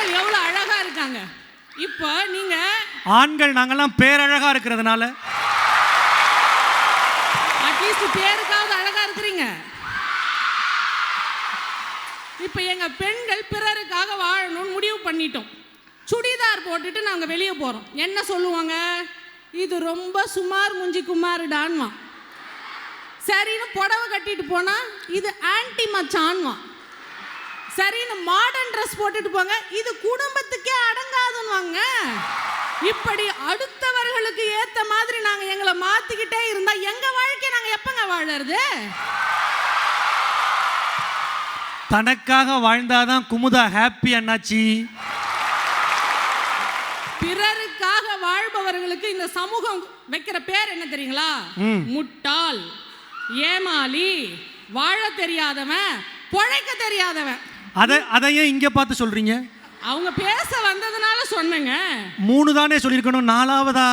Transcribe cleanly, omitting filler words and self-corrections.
பெண்கள் எவ்வளவு அழகா இருக்காங்க. இப்போ நீங்க ஆண்கள் நாங்கெல்லாம் பேரழகா இருக்கிறதுனால அட்லீஸ்ட் பேருக்காவது அழகா இருக்கிறீங்க. இப்போ எங்க பெண்கள் பிறருக்காக வாழணும்னு முடிவு பண்ணிட்டோம். சுடிதார் போட்டுட்டு நாங்க வெளியே போறோம். என்ன சொல்லுவாங்க? இது ரொம்ப சுமார் முஞ்சி குமாருடான்மா. சரின்னு புடவை கட்டிட்டு போனா இது ஆன்டி மச்சான்மா. சரின்னு மாடர்ன் ட்ரெஸ் போட்டுட்டு போங்க, இது குடும்பத்துக்கே அடங்காதுன்னுவாங்க. இப்படி அடுத்தவர்களுக்கு ஏத்த மாதிரி நாங்க எங்களை மாத்திக்கிட்டே இருந்தா எங்க வாழ்க்கையை நாங்க எப்பங்க வாழறது? தனக்காக வாழ்ந்தாதான் குமுதா ஹாப்பி அண்ணாச்சி. பிறருக்காக வாழ்பவர்களுக்கு இந்த சமூகம் வைக்கிற பேர் என்ன தெரியுங்களா? முட்டாள், ஏமாளி, வாழ தெரியாதவன், பொழைக்க தெரியாதவன். அதையே இங்க பார்த்து சொல்றீங்க? அவங்க பேச வந்ததுனால சொன்னங்க. 3 தானே சொல்லியிருக்கணும், 4வதா?